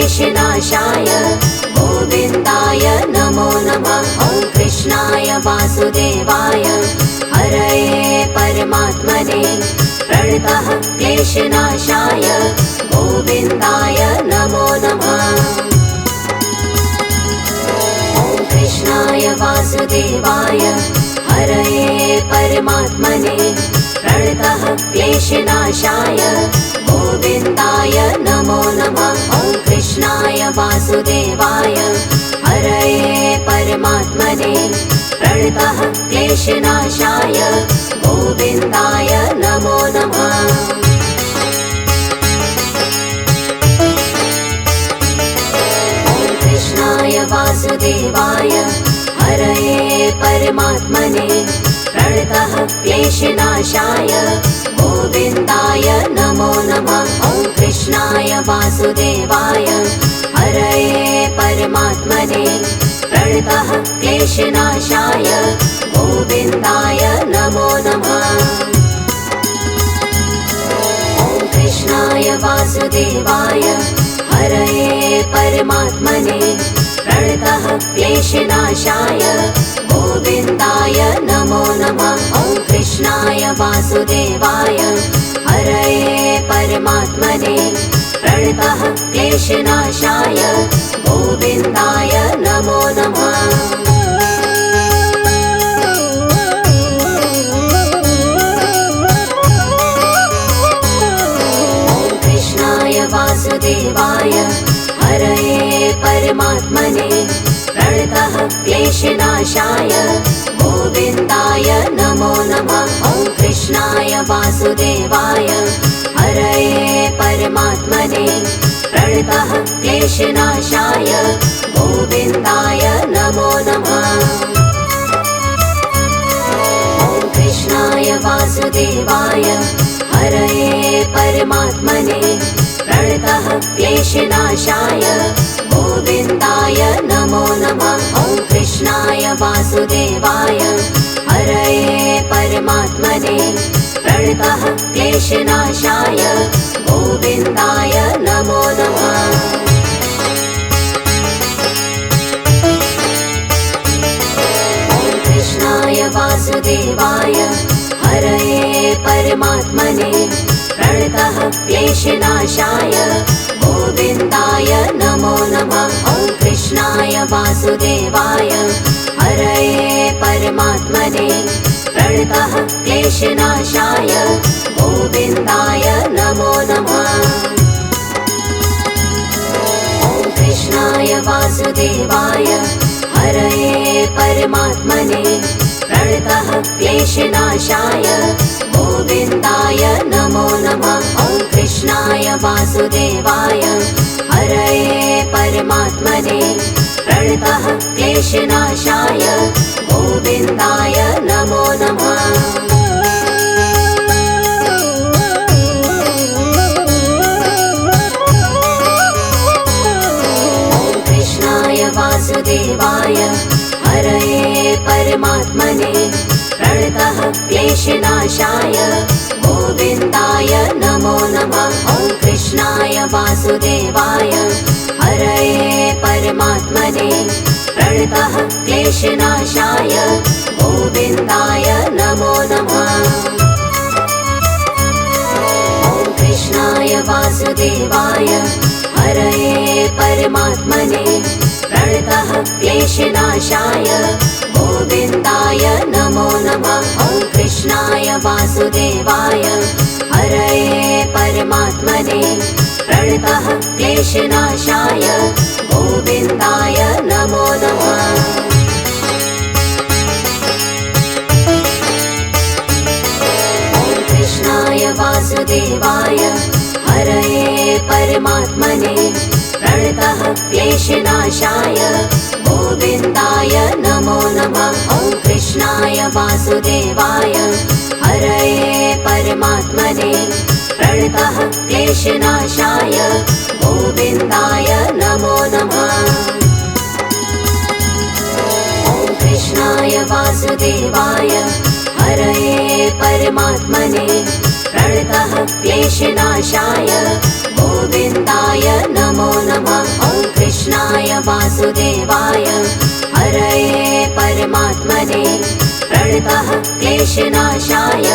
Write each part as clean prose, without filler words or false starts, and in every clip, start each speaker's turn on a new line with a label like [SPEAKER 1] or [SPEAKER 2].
[SPEAKER 1] क्लेशनाशाय गोविन्दाय नमो नमः। ॐ कृष्णाय वासुदेवाय हरये परमात्मने प्रणतः क्लेशनाशाय गोविन्दाय नमो नमः। ॐ कृष्णाय वासुदेवाय हरये परमात्मने प्रणतः क्लेशनाशाय गोविन्दाय नमो नमः। ॐ कृष्णाय वासुदेवाय हरये परमात्मने प्रणतः क्लेशनाशाय गोविन्दाय नमो नमः। ॐ कृष्णाय वासुदेवाय हरये परमात्मने प्रणतः क्लेशनाशाय गोविन्दाय नमो नमः। ॐ कृष्णाय वासुदेवाय हरये परमात्मने प्रणतः क्लेशनाशाय गोविन्दाय नमो नमः। ॐ कृष्णाय वासुदेवाय हरये परमात्मने प्रणतः क्लेशनाशाय गोविन्दाय नमो नमः। ॐ कृष्णाय वासुदेवाय हरये परमात्मने प्रणतः क्लेशनाशाय गोविन्दाय नमो नमः। ॐ कृष्णाय वासुदेवाय हरये परमात्मने प्रणतः क्लेशनाशाय गोविन्दाय नमो नमः। ॐ कृष्णाय वासुदेवाय हरये परमात्मने प्रणतः क्लेशनाशाय गोविन्दाय नमो नमः। ॐ कृष्णाय वासुदेवाय हरये परमात्मने प्रणतः क्लेशनाशाय गोविन्दाय नमो नमः। ॐ कृष्णाय वासुदेवाय हरये परमात्मने प्रणतः क्लेशनाशाय गोविन्दाय नमो नमः। ॐ कृष्णाय वासुदेवाय हरये परमात्मने प्रणतः क्लेशनाशाय गोविन्दाय नमो नमः। ॐ कृष्णाय वासुदेवाय हरये परमात्मने प्रणतः क्लेशनाशाय गोविन्दाय नमो नमः। ॐ कृष्णाय वासुदेवाय हरये परमात्मने प्रणतः क्लेशनाशाय गोविन्दाय नमो नमः। ॐ कृष्णाय वासुदेवाय हरये परमात्मने प्रणतः क्लेशनाशाय गोविन्दाय नमो नमः। ॐ कृष्णाय वासुदेवाय हरये परमात्मने प्रणतः क्लेशनाशाय गोविन्दाय नमो नमः। ॐ कृष्णाय वासुदेवाय हरये परमात्मने प्रणतः क्लेशनाशाय गोविन्दाय नमो नमः। ॐ कृष्णाय वासुदेवाय हरये परमात्मने प्रणतः क्लेशनाशाय गोविन्दाय नमो नमः। ॐ कृष्णाय वासुदेवाय हरये परमात्मने प्रणतः क्लेशनाशाय गोविन्दाय नमो नमः। ॐ कृष्णाय वासुदेवाय हरये परमात्मने प्रणतः क्लेशनाशाय गोविन्दाय नमो नमः। ॐ कृष्णाय वासुदेवाय हरये परमात्मने प्रणतः क्लेशनाशाय गोविन्दाय नमो नमः। ॐ कृष्णाय वासुदेवाय हरये परमात्मने प्रणतः क्लेशनाशाय गोविन्दाय नमो नमः। वासुदेवाय हरये परमात्मने प्रणतः क्लेशनाशाय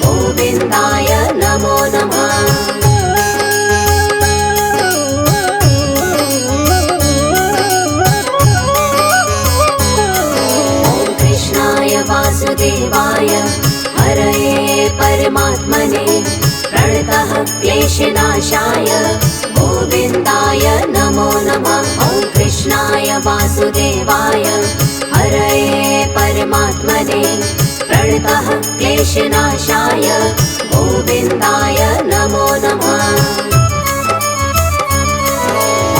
[SPEAKER 1] गोविन्दाय नमो नमः। वासुदेवाय हरये परमात्मने प्रणतः क्लेशनाशाय गोविन्दाय नमो नमः। ॐ कृष्णाय वासुदेवाय हरये परमात्मने प्रणतः क्लेशनाशाय गोविन्दाय नमो नमः।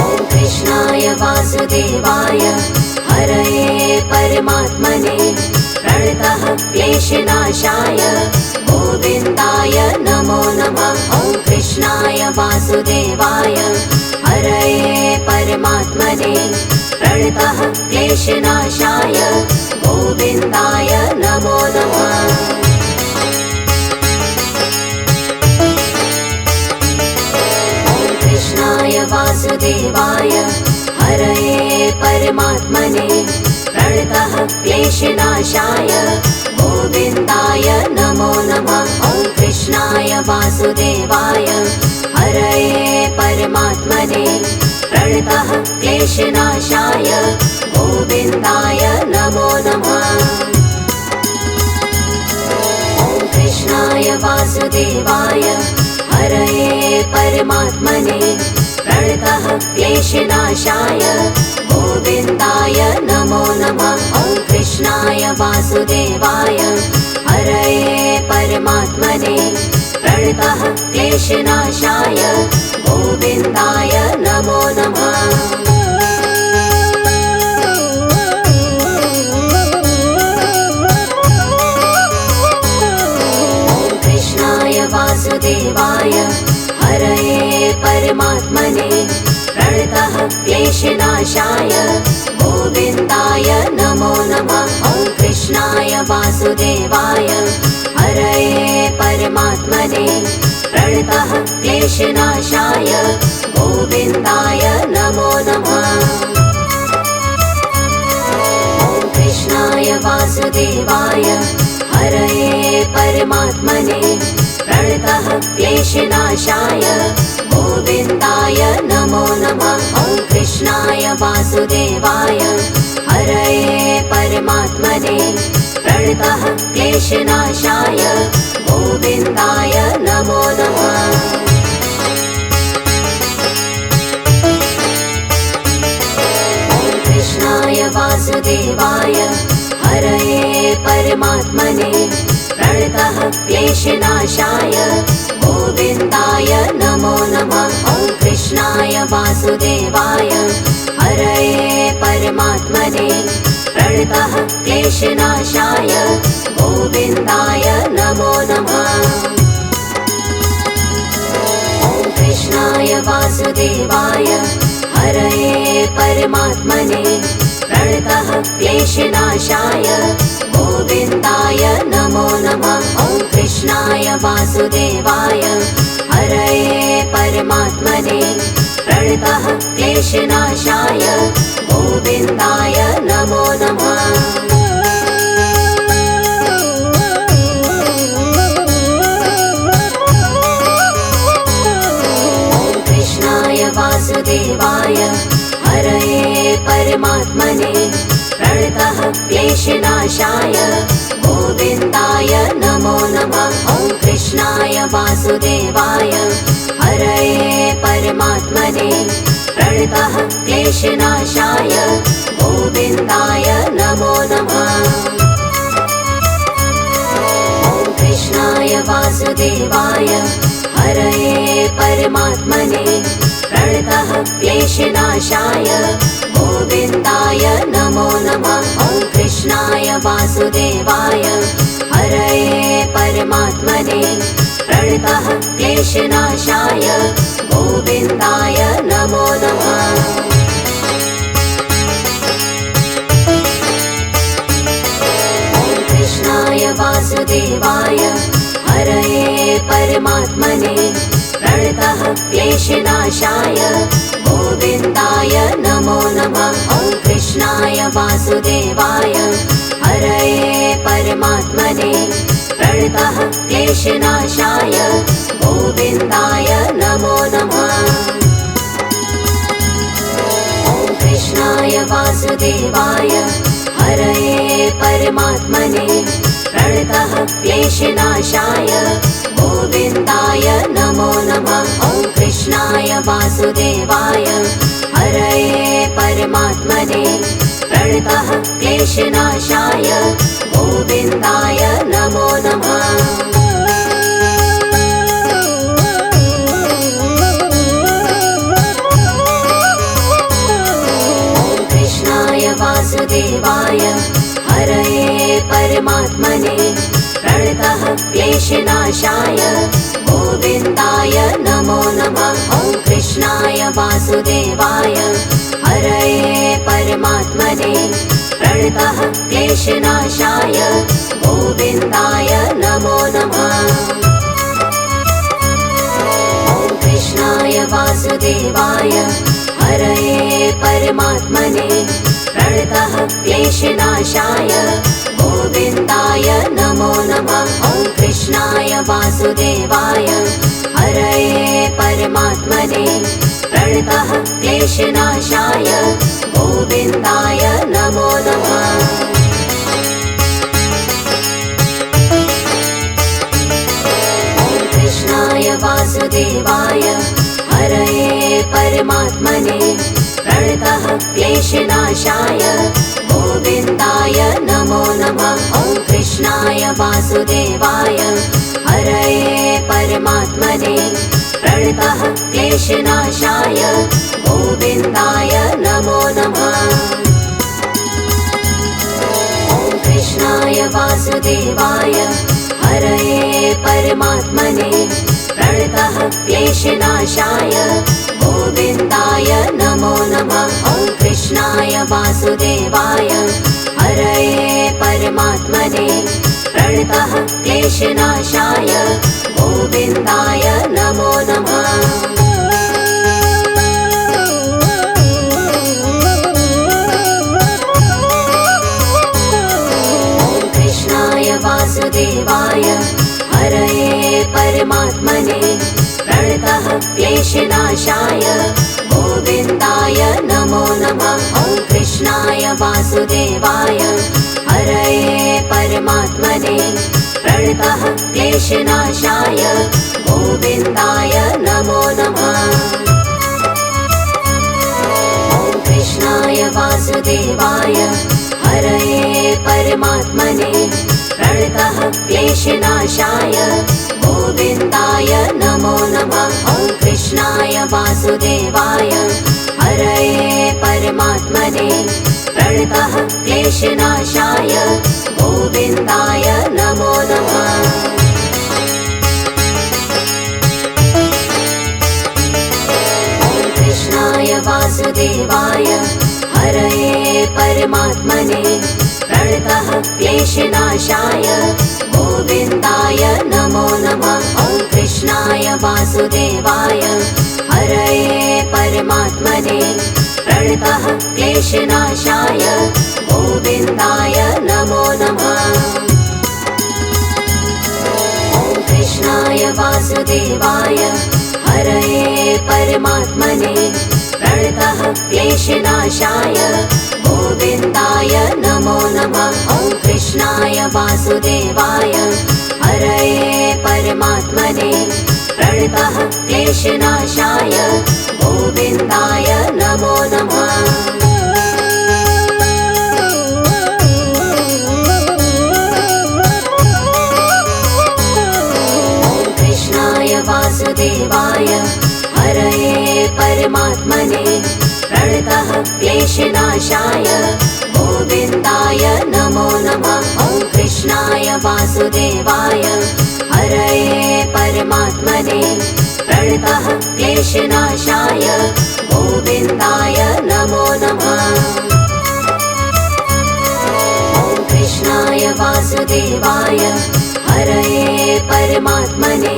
[SPEAKER 1] ॐ कृष्णाय वासुदेवाय हरये परमात्मने प्रणतः क्लेशनाशाय गोविन्दाय नमो नमः। ॐ कृष्णाय वासुदेवाय हरये परमात्मने प्रणतः क्लेशनाशाय गोविन्दाय नमो नमः। ॐ कृष्णाय वासुदेवाय हरये परमात्मने प्रणतः क्लेशनाशाय गोविन्दाय नमो नमः। ॐ कृष्णाय वासुदेवाय हरये परमात्मने प्रणतः क्लेशनाशाय गोविन्दाय नमो नमः। ॐ कृष्णाय वासुदेवाय हरये परमात्मने प्रणतः क्लेशनाशाय गोविन्दाय नमो नमः। ॐ कृष्णाय वासुदेवाय हरये परमात्मने प्रणतः क्लेशनाशाय गोविन्दाय नमो नमः। ॐ कृष्णाय वासुदेवाय हरये परमात्मने प्रणतः क्लेशनाशाय गोविन्दाय नमो नमः। ॐ कृष्णाय वासुदेवाय हरये परमात्मने प्रणतः क्लेशनाशाय गोविन्दाय नमो नमः। ॐ कृष्णाय वासुदेवाय हरये परमात्मने प्रणतः क्लेशनाशाय गोविन्दाय नमो नमः। ॐ कृष्णाय वासुदेवाय हरये परमात्मने प्रणतः क्लेशनाशाय गोविन्दाय नमो नमः। ॐ कृष्णाय वासुदेवाय हरये परमात्मने प्रणतः क्लेशनाशाय गोविन्दाय नमो नमः। ॐ कृष्णाय वासुदेवाय हरये परमात्मने प्रणतः क्लेशनाशाय गोविन्दाय नमो नमः। ॐ कृष्णाय वासुदेवाय हरये परमात्मने प्रणतः क्लेशनाशाय गोविन्दाय नमो नमः। ॐ कृष्णाय वासुदेवाय हरये परमात्मने प्रणतः क्लेशनाशाय गोविन्दाय नमो नमः। ॐ कृष्णाय वासुदेवाय हरये परमात्मने प्रणतः क्लेशनाशाय गोविन्दाय नमो नमः। ॐ कृष्णाय वासुदेवाय हरये परमात्मने प्रणतः क्लेशनाशाय गोविन्दाय नमो नमः। ॐ कृष्णाय वासुदेवाय हरये परमात्मने प्रणतः क्लेशनाशाय गोविन्दाय नमो नमः। ॐ कृष्णाय वासुदेवाय हरये परमात्मने प्रणतः क्लेशनाशाय गोविन्दाय नमो नमः। ॐ कृष्णाय वासुदेवाय हरये परमात्मने प्रणतः क्लेशनाशाय गोविन्दाय नमो नमः। ॐ वासुदेवाय हरये परमात्मने प्रणतः क्लेशनाशाय गोविन्दाय नमो नमः। ॐ कृष्णाय वासुदेवाय हरये परमात्मने प्रणतः क्लेशनाशाय गोविन्दाय नमो नमः। ॐ कृष्णाय वासुदेवाय हरये परमात्मने प्रणतः क्लेशनाशाय गोविन्दाय नमो नमः। ॐ कृष्णाय वासुदेवाय हरये परमात्मने प्रणतः क्लेशनाशाय गोविन्दाय नमो नमः। ॐ कृष्णाय वासुदेवाय हरये परमात्मने प्रणतः क्लेशनाशाय गोविन्दाय नमो नमः। ॐ कृष्णाय वासुदेवाय हरये परमात्मने प्रणतः क्लेशनाशाय गोविन्दाय नमो नमः। ॐ कृष्णाय वासुदेवाय हरये परमात्मने प्रणतः क्लेशनाशाय गोविन्दाय नमो नमः। ॐ कृष्णाय वासुदेवाय हरये परमात्मने प्रणतः क्लेशनाशाय गोविन्दाय नमो नमः। ॐ कृष्णाय वासुदेवाय हरये परमात्मने प्रणतः क्लेशनाशाय गोविन्दाय नमो नमः। ॐ कृष्णाय वासुदेवाय हरये परमात्मने प्रणतः क्लेशनाशाय गोविन्दाय नमो नमः। ॐ कृष्णाय वासुदेवाय हरये परमात्मने प्रणतः क्लेशनाशाय गोविन्दाय नमो नमः। ॐ कृष्णाय वासुदेवाय हरये परमात्मने प्रणतः क्लेशनाशाय गोविन्दाय नमो नमः। ॐ कृष्णाय वासुदेवाय हरये परमात्मने प्रणतः क्लेशनाशाय गोविन्दाय नमो नमः। ॐ कृष्णाय वासुदेवाय हरये परमात्मने प्रणतः क्लेशनाशाय गोविन्दाय नमो नमः। ॐ कृष्णाय वासुदेवाय हरये परमात्मने प्रणतः क्लेशनाशाय गोविन्दाय नमो नमः। ॐ कृष्णाय वासुदेवाय हरये परमात्मने प्रणतः क्लेशनाशाय गोविन्दाय नमो नमः। ॐ कृष्णाय वासुदेवाय हरये परमात्मने प्रणतः क्लेशनाशाय गोविन्दाय नमो नमः। ॐ कृष्णाय वासुदेवाय हरये परमात्मने प्रणतः क्लेशनाशाय गोविन्दाय नमो नमः। ॐ कृष्णाय वासुदेवाय हरये परमात्मने प्रणतः क्लेशनाशाय गोविन्दाय नमो नमः। ॐ कृष्णाय वासुदेवाय हरये परमात्मने प्रणतः क्लेशनाशाय गोविन्दाय नमो नमः। ॐ कृष्णाय वासुदेवाय हरये परमात्मने प्रणतः क्लेशनाशाय गोविन्दाय नमो नमः। ॐ कृष्णाय वासुदेवाय हरये परमात्मने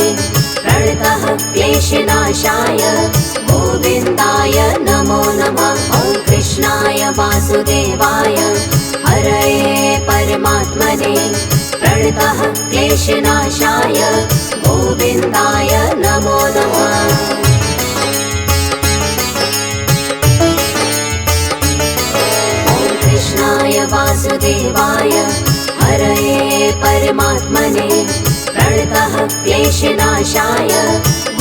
[SPEAKER 1] प्रणतः क्लेशनाशाय गोविन्दाय नमो नमः। ॐ कृष्णाय वासुदेवाय वासुदेवाय हरये परमात्मने प्रणतः क्लेशनाशाय गोविन्दाय नमो नमः। कृष्णाय वासुदेवाय हरये परमात्मने प्रणतः क्लेशनाशाय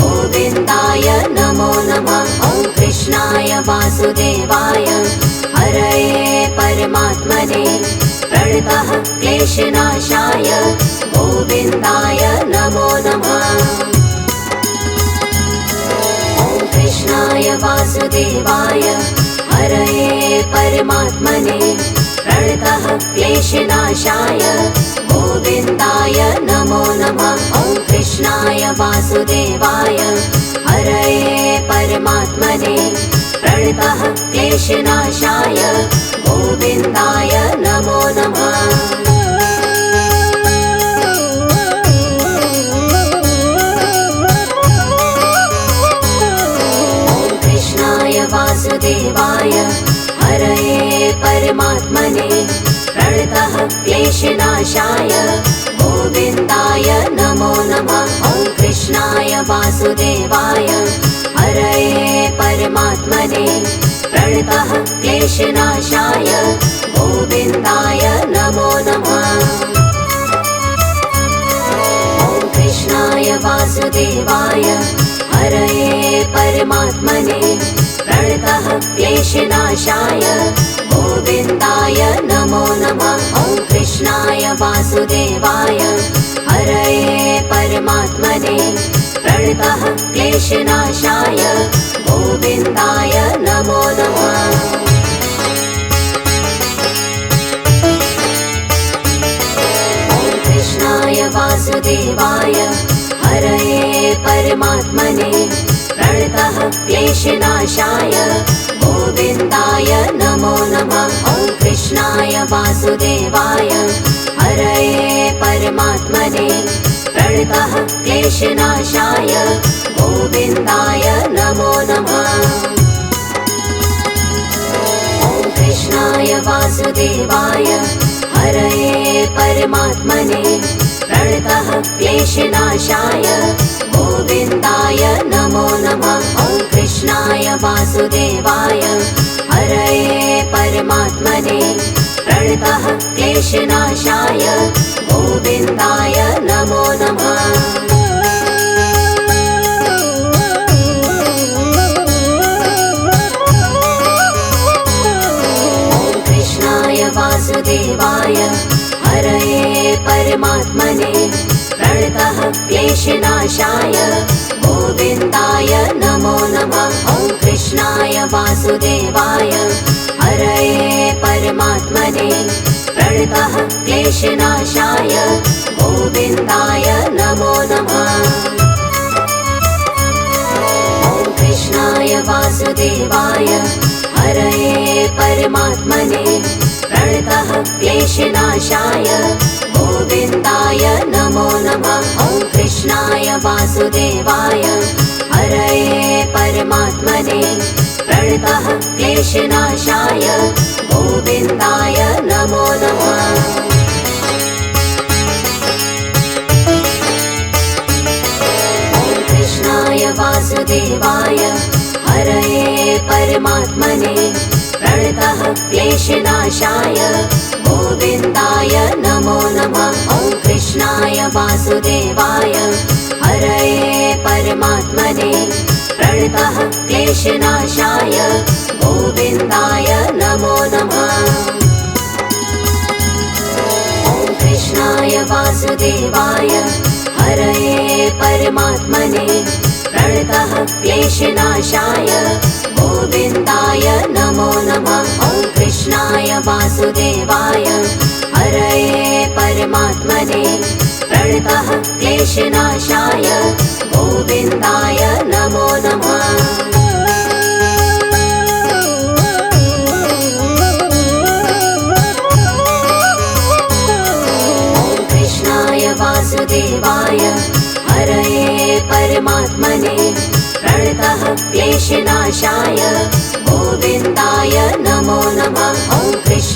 [SPEAKER 1] गोविन्दाय नमो नमः। ॐ कृष्णाय वासुदेवाय हरये परमात्मने प्रणतः क्लेशनाशाय गोविन्दाय नमो नमः। ॐ कृष्णाय वासुदेवाय हरये परमात्मने प्रणतः क्लेशनाशाय गोविन्दाय नमो नमः। ॐ कृष्णाय वासुदेवाय हरये परमात्मने प्रणतः क्लेशनाशाय गोविन्दाय नमो नमः। वासुदेवाय हरये परमात्मने प्रणतः क्लेशनाशाय गोविन्दाय नमो नमः। ॐ कृष्णाय वासुदेवाय हरये परमात्मने प्रणतः क्लेशनाशाय गोविन्दाय नमो नमः। ॐ कृष्णाय वासुदेवाय हरये परमात्मने प्रणतः क्लेशनाशाय गोविन्दाय नमो नमः। ॐ कृष्णाय वासुदेवाय हरये परमात्मने प्रणतः क्लेशनाशाय गोविन्दाय नमो नमः। ॐ कृष्णाय वासुदेवाय हरये परमात्मने प्रणतः क्लेशनाशाय गोविन्दाय नमो नमः। ॐ कृष्णाय वासुदेवाय हरये परमात्मने प्रणतः क्लेशनाशाय गोविन्दाय नमो नमः। ॐ कृष्णाय वासुदेवाय हरये परमात्मने प्रणतः क्लेशनाशाय गोविन्दाय नमो नमः। ॐ कृष्णाय वासुदेवाय हरये परमात्मने प्रणतः क्लेशनाशाय गोविन्दाय नमो नमः। ॐ कृष्णाय वासुदेवाय हरये परमात्मने प्रणतः क्लेशनाशाय गोविन्दाय नमो नमः। ॐ कृष्णाय वासुदेवाय हरये परमात्मने प्रणतः क्लेशनाशाय गोविन्दाय नमो नमः। ॐ कृष्णाय वासुदेवाय हरये परमात्मने प्रणतः क्लेशनाशाय गोविन्दाय नमो नमः। ॐ कृष्णाय वासुदेवाय हरये परमात्मने प्रणतः क्लेशनाशाय गोविन्दाय नमो नमः। ॐ कृष्णाय वासुदेवाय हरये परमात्मने प्रणतः क्लेशनाशाय गोविन्दाय नमो नमः। ॐ कृष्णाय वासुदेवाय हरये परमात्मने प्रणतः क्लेशनाशाय गोविन्दाय नमो नमः। ॐ कृष्णाय वासुदेवाय हरये परमात्मने प्रणतः क्लेशनाशाय गोविन्दाय नमो नमः। ॐ कृष्णाय वासुदेवाय हरये परमात्मने प्रणतः क्लेशनाशाय गोविन्दाय नमो नमः। ॐ कृष्णाय वासुदेवाय हरये परमात्मने प्रणतः क्लेशनाशाय गोविन्दाय नमो नमः। ॐ